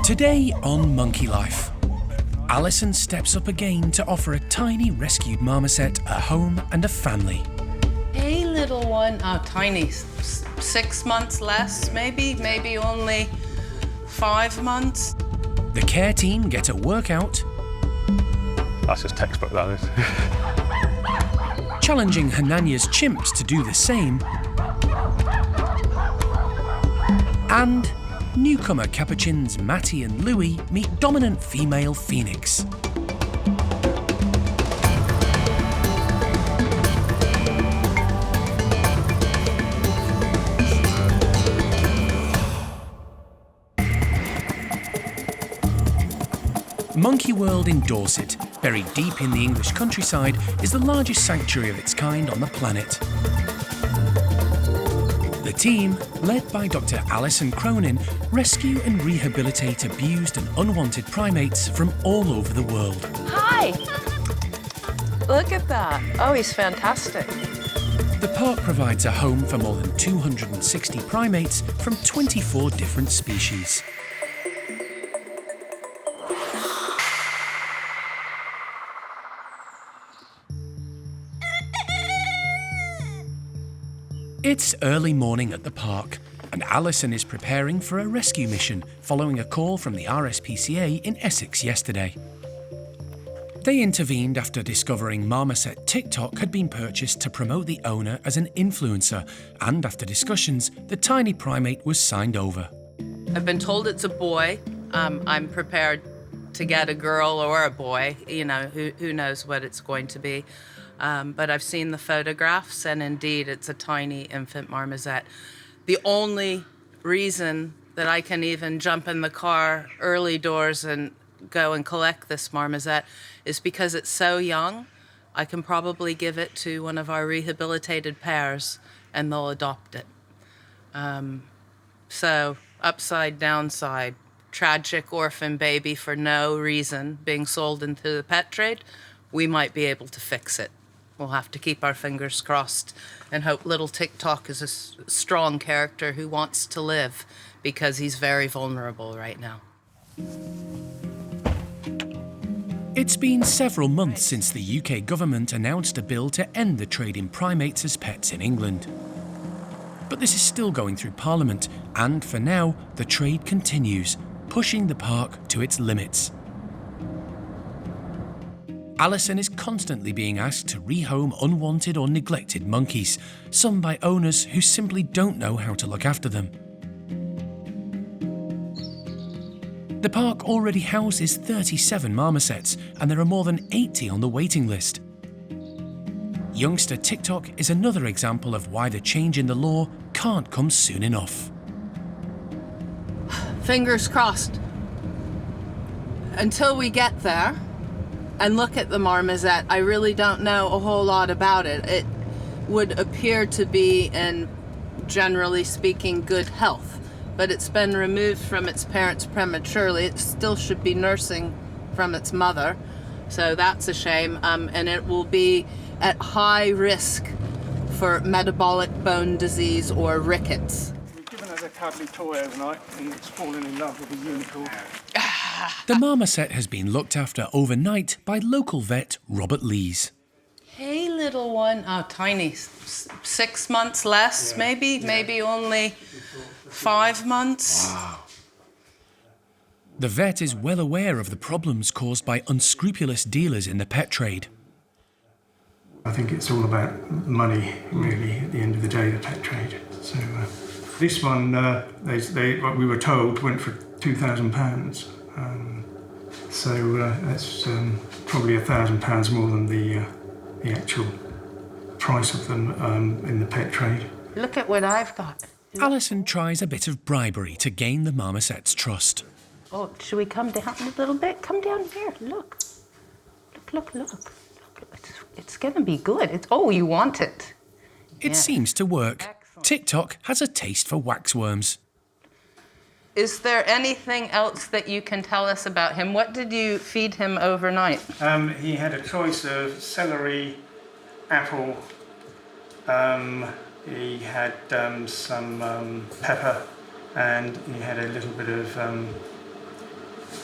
Today on Monkey Life, Alison steps up again to offer a tiny rescued marmoset a home and a family. Hey, little one. Oh, tiny. 6 months less, maybe only 5 months. The care team get a workout. That's just textbook, that is. Challenging Hananya's chimps to do the same. And newcomer Capuchins Matty and Louie meet dominant female phoenix. Monkey World in Dorset, buried deep in the English countryside, is the largest sanctuary of its kind on the planet. The team, led by Dr. Alison Cronin, rescue and rehabilitate abused and unwanted primates from all over the world. Hi! Look at that. Oh, he's fantastic. The park provides a home for more than 260 primates from 24 different species. It's early morning at the park, and Alison is preparing for a rescue mission following a call from the RSPCA in Essex yesterday. They intervened after discovering Marmoset Tock had been purchased to promote the owner as an influencer, and after discussions, the tiny primate was signed over. I've been told it's a boy. I'm prepared to get a girl or a boy. You know, who knows what it's going to be. But I've seen the photographs, and indeed, it's a tiny infant marmoset. The only reason that I can even jump in the car early doors and go and collect this marmoset is because it's so young. I can probably give it to one of our rehabilitated pairs, and they'll adopt it. So, upside, downside, tragic orphan baby for no reason being sold into the pet trade, we might be able to fix it. We'll have to keep our fingers crossed and hope little Tock is a strong character who wants to live, because he's very vulnerable right now. It's been several months since the UK government announced a bill to end the trade in primates as pets in England. But this is still going through Parliament, and for now, the trade continues, pushing the park to its limits. Alison is constantly being asked to rehome unwanted or neglected monkeys, some by owners who simply don't know how to look after them. The park already houses 37 marmosets, and there are more than 80 on the waiting list. Youngster Tock is another example of why the change in the law can't come soon enough. Fingers crossed. Until we get there and look at the marmoset, I really don't know a whole lot about it. It would appear to be in, generally speaking, good health, but it's been removed from its parents prematurely. It still should be nursing from its mother, so that's a shame, and it will be at high risk for metabolic bone disease or rickets. We've given us a cuddly toy overnight, and it's fallen in love with a unicorn. The marmoset has been looked after overnight by local vet Robert Lees. Hey, little one. Oh, tiny. 6 months less, maybe only 5 months. Wow. The vet is well aware of the problems caused by unscrupulous dealers in the pet trade. I think it's all about money, really, at the end of the day, the pet trade. So this one, what we were told, went for £2,000. So that's probably £1,000 more than the actual price of them in the pet trade. Look at what I've got. Alison tries a bit of bribery to gain the marmoset's trust. Oh, should we come down a little bit? Come down here. Look. Look. It's going to be good. Oh, you want it. It seems to work. Excellent. Tock has a taste for waxworms. Is there anything else that you can tell us about him? What did you feed him overnight? He had a choice of celery, apple. He had some pepper, and he had a little bit of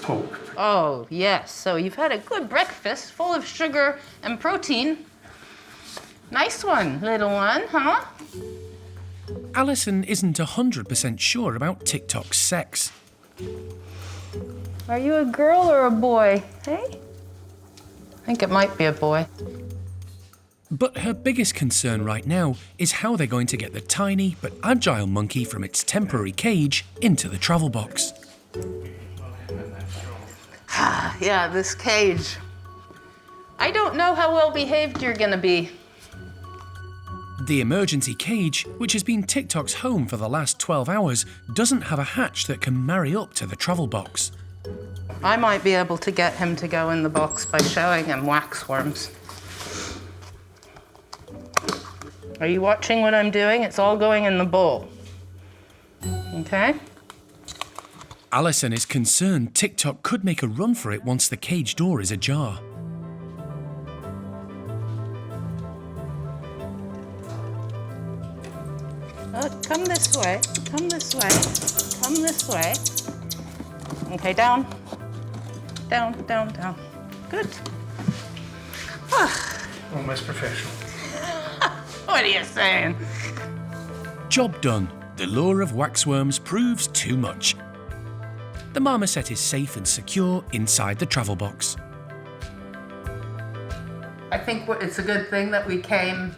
pork. Oh, yes. So you've had a good breakfast full of sugar and protein. Nice one, little one, huh? Alison isn't 100% sure about TikTok's sex. Are you a girl or a boy, hey? I think it might be a boy. But her biggest concern right now is how they're going to get the tiny but agile monkey from its temporary cage into the travel box. Yeah, this cage. I don't know how well behaved you're gonna be. The emergency cage, which has been TikTok's home for the last 12 hours, doesn't have a hatch that can marry up to the travel box. I might be able to get him to go in the box by showing him waxworms. Are you watching what I'm doing? It's all going in the bowl. Okay? Alison is concerned TikTok could make a run for it once the cage door is ajar. Come this way, come this way, come this way. Okay, down, down, down, down. Good. Almost professional. What are you saying? Job done. The lure of waxworms proves too much. The marmoset is safe and secure inside the travel box. I think it's a good thing that we came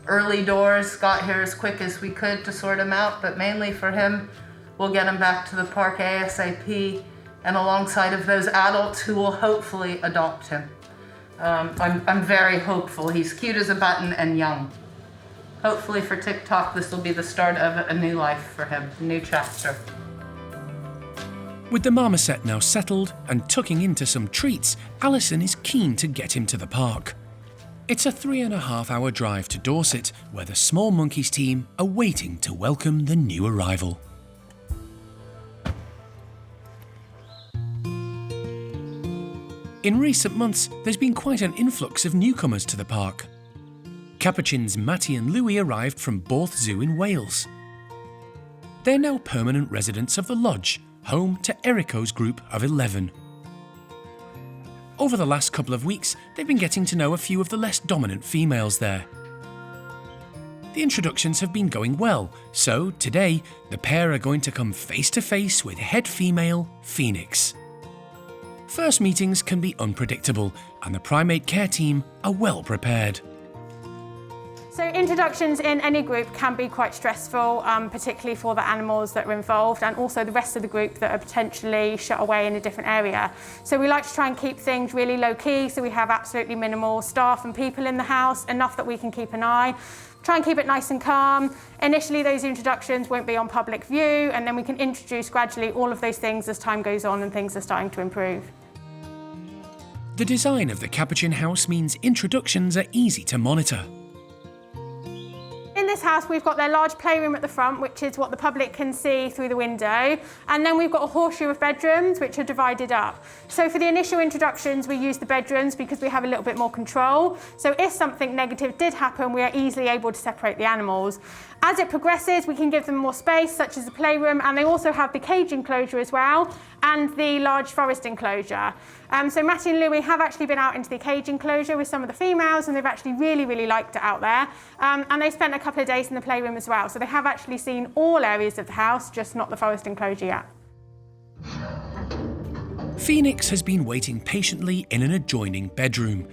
early doors, got here as quick as we could to sort him out, but mainly for him, we'll get him back to the park ASAP and alongside of those adults who will hopefully adopt him. I'm very hopeful. He's cute as a button and young. Hopefully for TikTok, this will be the start of a new life for him, a new chapter. With the marmoset now settled and tucking into some treats, Alison is keen to get him to the park. It's a 3.5-hour drive to Dorset, where the Small Monkeys team are waiting to welcome the new arrival. In recent months, there's been quite an influx of newcomers to the park. Capuchins Matty and Louis arrived from Borth Zoo in Wales. They're now permanent residents of the lodge, home to Erico's group of 11. Over the last couple of weeks, they've been getting to know a few of the less dominant females there. The introductions have been going well, so today the pair are going to come face to face with head female Phoenix. First meetings can be unpredictable, and the primate care team are well prepared. So introductions in any group can be quite stressful, particularly for the animals that are involved and also the rest of the group that are potentially shut away in a different area. So we like to try and keep things really low key, so we have absolutely minimal staff and people in the house, enough that we can keep an eye. Try and keep it nice and calm. Initially those introductions won't be on public view, and then we can introduce gradually all of those things as time goes on and things are starting to improve. The design of the Capuchin house means introductions are easy to monitor. In this house, we've got their large playroom at the front, which is what the public can see through the window. And then we've got a horseshoe of bedrooms, which are divided up. So for the initial introductions, we use the bedrooms because we have a little bit more control. So if something negative did happen, we are easily able to separate the animals. As it progresses, we can give them more space, such as the playroom, and they also have the cage enclosure as well, and the large forest enclosure. So Matty and Louis have actually been out into the cage enclosure with some of the females, and they've actually really liked it out there. And they spent a couple of days in the playroom as well. So they have actually seen all areas of the house, just not the forest enclosure yet. Phoenix has been waiting patiently in an adjoining bedroom.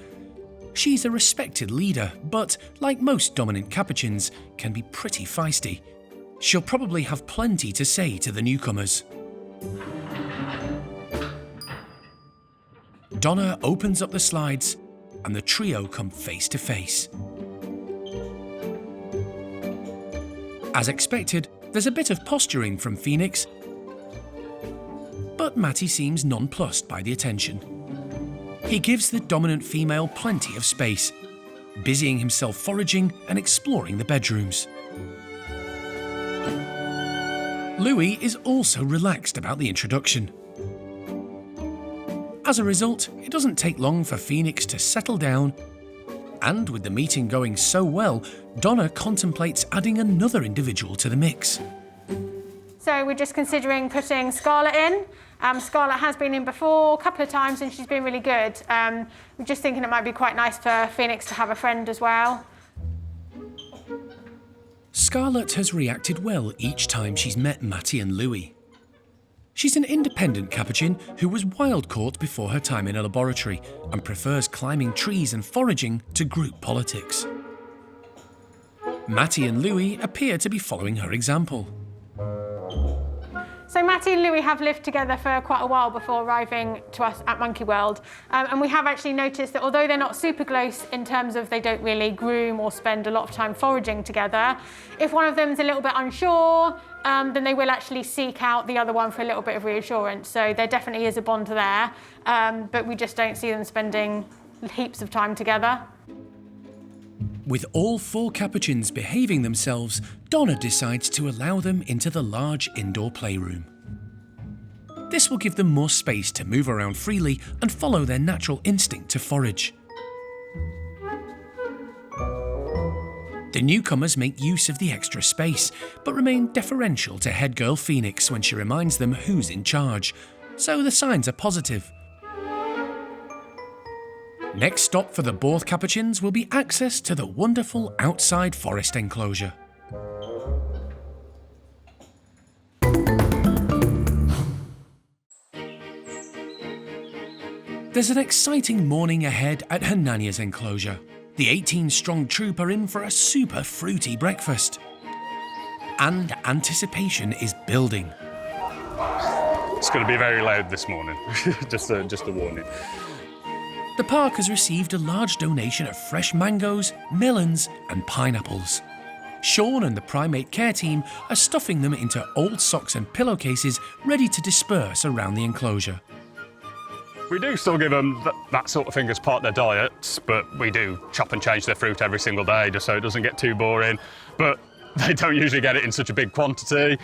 She's a respected leader, but like most dominant Capuchins, can be pretty feisty. She'll probably have plenty to say to the newcomers. Donna opens up the slides and the trio come face to face. As expected, there's a bit of posturing from Phoenix, but Matty seems nonplussed by the attention. He gives the dominant female plenty of space, busying himself foraging and exploring the bedrooms. Louis is also relaxed about the introduction. As a result, it doesn't take long for Phoenix to settle down, and with the meeting going so well, Donna contemplates adding another individual to the mix. So we're just considering putting Scarlett in. Scarlett has been in before a couple of times and she's been really good. We're just thinking it might be quite nice for Phoenix to have a friend as well. Scarlett has reacted well each time she's met Matty and Louis. She's an independent Capuchin who was wild-caught before her time in a laboratory and prefers climbing trees and foraging to group politics. Matty and Louis appear to be following her example. So Matty and Louis have lived together for quite a while before arriving to us at Monkey World. And we have actually noticed that although they're not super close in terms of they don't really groom or spend a lot of time foraging together, if one of them's a little bit unsure, then they will actually seek out the other one for a little bit of reassurance. So there definitely is a bond there, but we just don't see them spending heaps of time together. With all 4 Capuchins behaving themselves, Donna decides to allow them into the large indoor playroom. This will give them more space to move around freely and follow their natural instinct to forage. The newcomers make use of the extra space, but remain deferential to head girl Phoenix when she reminds them who's in charge, so the signs are positive. Next stop for the Borth Capuchins will be access to the wonderful outside forest enclosure. There's an exciting morning ahead at Hanania's enclosure. The 18-strong troop are in for a super fruity breakfast. And anticipation is building. It's going to be very loud this morning, just a warning. The park has received a large donation of fresh mangoes, melons and pineapples. Sean and the primate care team are stuffing them into old socks and pillowcases ready to disperse around the enclosure. We do still give them that sort of thing as part of their diets, but we do chop and change their fruit every single day just so it doesn't get too boring. But they don't usually get it in such a big quantity.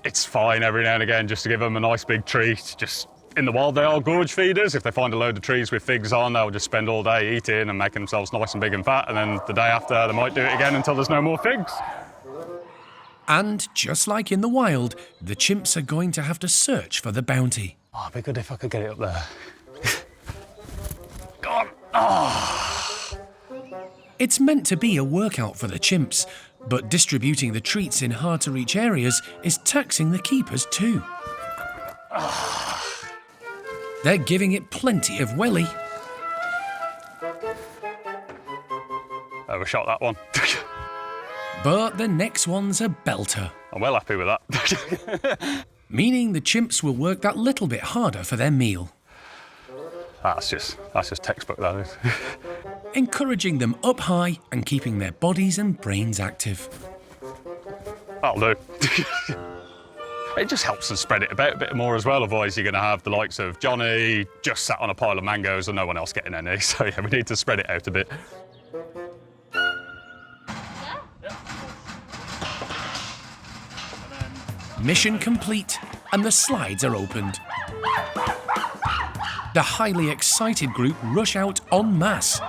It's fine every now and again just to give them a nice big treat. Just in the wild, they are gorge feeders. If they find a load of trees with figs on, they'll just spend all day eating and making themselves nice and big and fat, and then the day after they might do it again until there's no more figs. And just like in the wild, the chimps are going to have to search for the bounty. Oh, it'd be good if I could get it up there. Go on. Oh. It's meant to be a workout for the chimps, but distributing the treats in hard-to-reach areas is taxing the keepers too. They're giving it plenty of welly. Overshot that one. But the next one's a belter. I'm well happy with that. Meaning the chimps will work that little bit harder for their meal. That's just textbook, that is. Encouraging them up high and keeping their bodies and brains active. That'll do. It just helps them spread it about a bit more as well, otherwise you're going to have the likes of Johnny just sat on a pile of mangoes and no one else getting any, so yeah, we need to spread it out a bit. Mission complete, and the slides are opened. The highly excited group rush out en masse,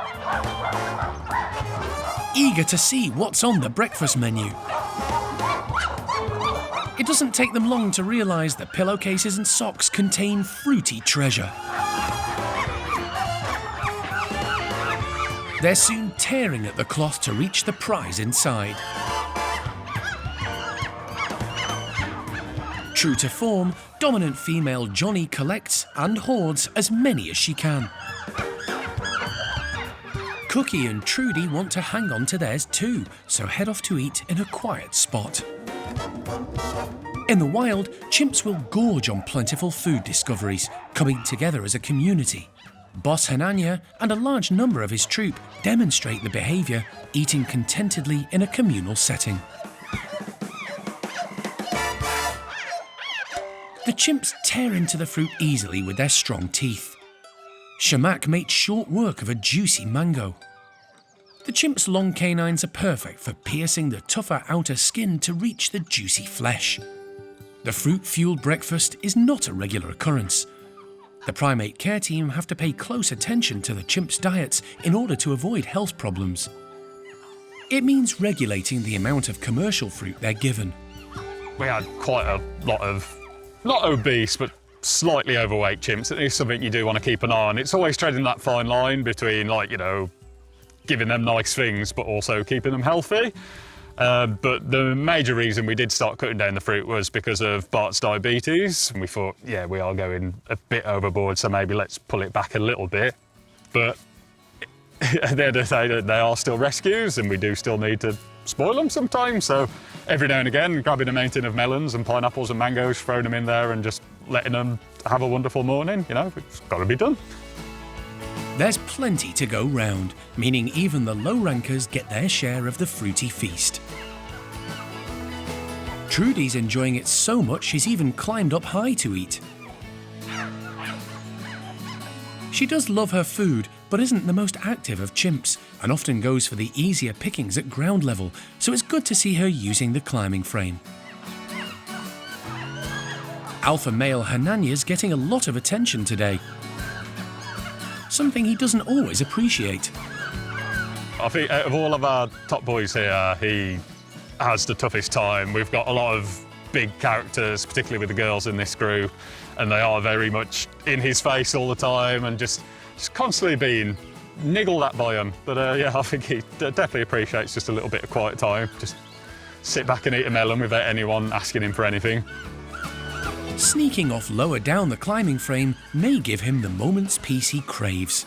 eager to see what's on the breakfast menu. It doesn't take them long to realise that pillowcases and socks contain fruity treasure. They're soon tearing at the cloth to reach the prize inside. True to form, dominant female Johnny collects and hoards as many as she can. Cookie and Trudy want to hang on to theirs too, so head off to eat in a quiet spot. In the wild, chimps will gorge on plentiful food discoveries, coming together as a community. Boss Hanania and a large number of his troop demonstrate the behaviour, eating contentedly in a communal setting. The chimps tear into the fruit easily with their strong teeth. Shamak made short work of a juicy mango. The chimp's long canines are perfect for piercing the tougher outer skin to reach the juicy flesh. The fruit-fueled breakfast is not a regular occurrence. The primate care team have to pay close attention to the chimps' diets in order to avoid health problems. It means regulating the amount of commercial fruit they're given. We had quite a lot of, not obese, but slightly overweight chimps. It is something you do want to keep an eye on. It's always treading that fine line between, like, you know, giving them nice things, but also keeping them healthy. But the major reason we did start cutting down the fruit was because of Bart's diabetes. And we thought, yeah, we are going a bit overboard, so maybe let's pull it back a little bit. But at the end of the day, they are still rescues, and we do still need to spoil them sometimes. So every now and again, grabbing a mountain of melons and pineapples and mangoes, throwing them in there and just letting them have a wonderful morning, you know, it's got to be done. There's plenty to go round, meaning even the low rankers get their share of the fruity feast. Trudy's enjoying it so much she's even climbed up high to eat. She does love her food, but isn't the most active of chimps, and often goes for the easier pickings at ground level, so it's good to see her using the climbing frame. Alpha male Hananya's getting a lot of attention today, something he doesn't always appreciate. I think out of all of our top boys here, he has the toughest time. We've got a lot of big characters, particularly with the girls in this group, and they are very much in his face all the time and just constantly being niggled at by him. But yeah, I think he definitely appreciates just a little bit of quiet time. Just sit back and eat a melon without anyone asking him for anything. Sneaking off lower down the climbing frame may give him the moment's peace he craves.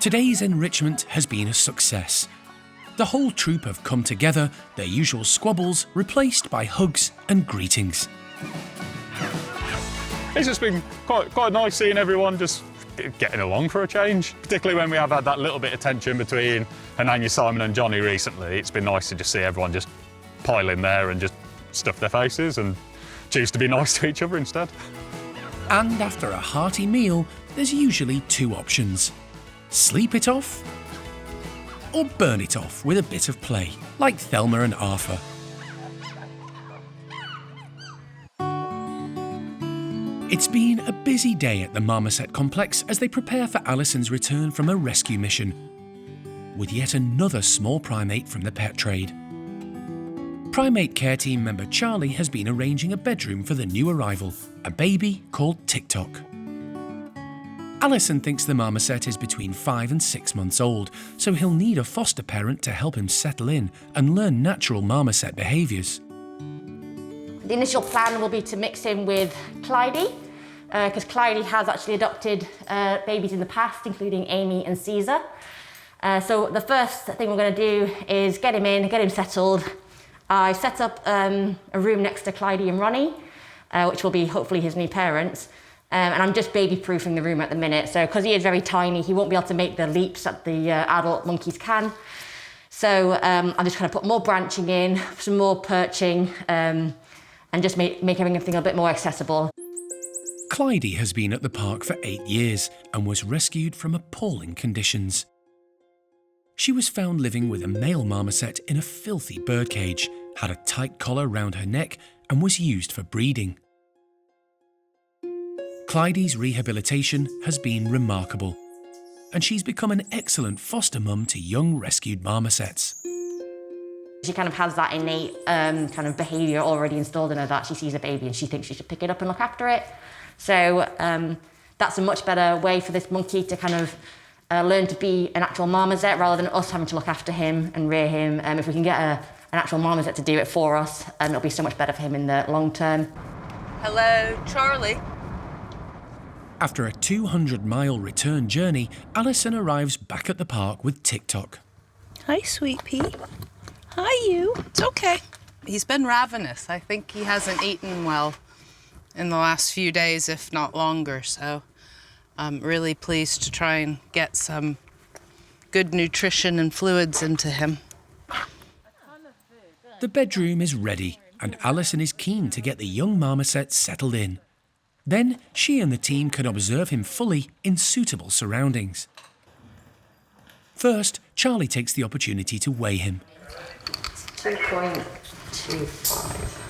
Today's enrichment has been a success. The whole troop have come together, their usual squabbles replaced by hugs and greetings. It's just been quite nice seeing everyone just getting along for a change, particularly when we have had that little bit of tension between Hananya, Simon and Johnny recently. It's been nice to just see everyone just pile in there and just stuff their faces and choose to be nice to each other instead. And after a hearty meal, there's usually two options. Sleep it off, or burn it off with a bit of play, like Thelma and Arthur. It's been a busy day at the Marmoset complex as they prepare for Alison's return from a rescue mission, with yet another small primate from the pet trade. Primate care team member Charlie has been arranging a bedroom for the new arrival, a baby called Tock. Alison thinks the Marmoset is between 5 and 6 months old, so he'll need a foster parent to help him settle in and learn natural Marmoset behaviours. The initial plan will be to mix him with Clydie, because Clydie has actually adopted babies in the past, including Amy and Caesar. So the first thing we're going to do is get him in, get him settled. I set up a room next to Clydie and Ronnie, which will be hopefully his new parents. And I'm just baby-proofing the room at the minute. So because he is very tiny, he won't be able to make the leaps that the adult monkeys can. So I'm just going to put more branching in, some more perching, and just make everything a bit more accessible. Clydie has been at the park for 8 years and was rescued from appalling conditions. She was found living with a male marmoset in a filthy birdcage, had a tight collar round her neck and was used for breeding. Clydie's rehabilitation has been remarkable, and she's become an excellent foster mum to young rescued marmosets. She kind of has that innate kind of behaviour already installed in her that she sees a baby and she thinks she should pick it up and look after it. So that's a much better way for this monkey to kind of learn to be an actual marmoset rather than us having to look after him and rear him. If we can get an actual marmoset to do it for us, it'll be so much better for him in the long term. Hello, Charlie. After a 200-mile return journey, Alison arrives back at the park with Tock. Hi, sweet pea. Hi, you. It's okay. He's been ravenous. I think he hasn't eaten well in the last few days, if not longer, so I'm really pleased to try and get some good nutrition and fluids into him. The bedroom is ready, and Alison is keen to get the young marmoset settled in. Then she and the team can observe him fully in suitable surroundings. First, Charlie takes the opportunity to weigh him. 2.25.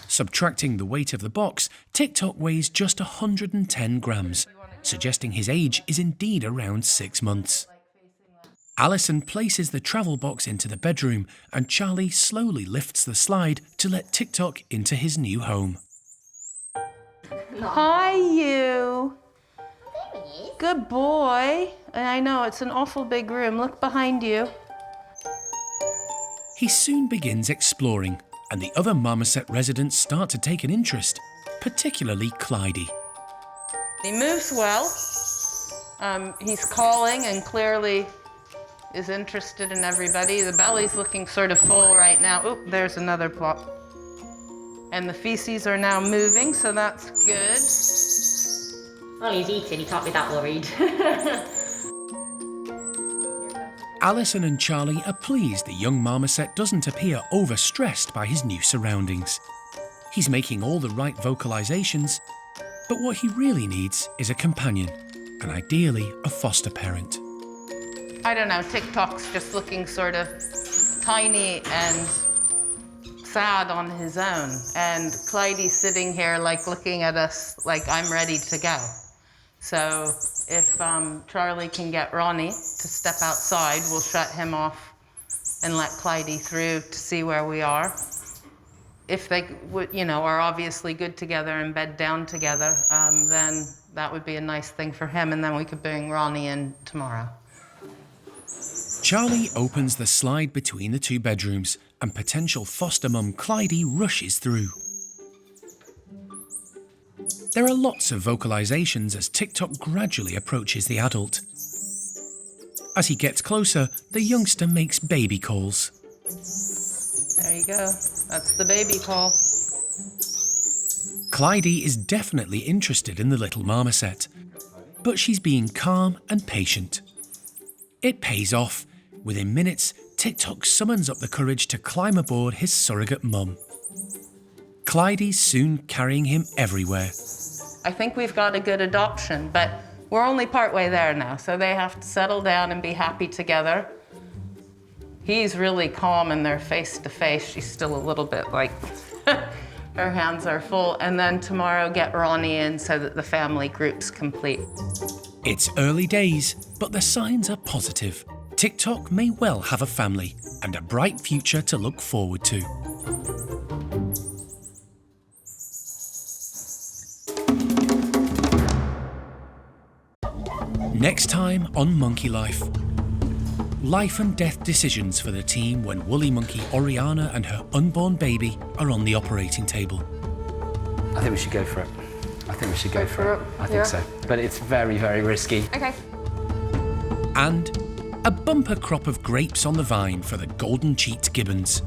Subtracting the weight of the box, Tock weighs just 110 grams, suggesting his age is indeed around 6 months. Alison places the travel box into the bedroom and Charlie slowly lifts the slide to let Tock into his new home. Hi, you. Good boy. And I know, it's an awful big room. Look behind you. He soon begins exploring, and the other Marmoset residents start to take an interest, particularly Clydie. He moves well. He's calling and clearly is interested in everybody. The belly's looking sort of full right now. Oop, there's another plop. And the feces are now moving, so that's good. Well, he's eating, he can't be that worried. Alison and Charlie are pleased the young Marmoset doesn't appear overstressed by his new surroundings. He's making all the right vocalizations, but what he really needs is a companion, and ideally a foster parent. I don't know, Tock's just looking sort of tiny and sad on his own. And Clydie's sitting here like looking at us like I'm ready to go. So if Charlie can get Ronnie to step outside, we'll shut him off and let Clydie through to see where we are. If they are obviously good together and bed down together, then that would be a nice thing for him, and then we could bring Ronnie in tomorrow. Charlie opens the slide between the two bedrooms and potential foster mum Clydie rushes through. There are lots of vocalizations as Tock gradually approaches the adult. As he gets closer, the youngster makes baby calls. There you go. That's the baby call. Clydie is definitely interested in the little Marmoset, but she's being calm and patient. It pays off. Within minutes, Tock summons up the courage to climb aboard his surrogate mum. Clydie's soon carrying him everywhere. I think we've got a good adoption, but we're only partway there now, so they have to settle down and be happy together. He's really calm and they're face to face. She's still a little bit like, her hands are full. And then tomorrow get Ronnie in so that the family group's complete. It's early days, but the signs are positive. Tock may well have a family and a bright future to look forward to. Next time on Monkey Life. Life and death decisions for the team when woolly monkey Oriana and her unborn baby are on the operating table. I think we should go for it. I think we should go for it. I think so. But it's very, very risky. Okay. And a bumper crop of grapes on the vine for the golden-cheeked gibbons.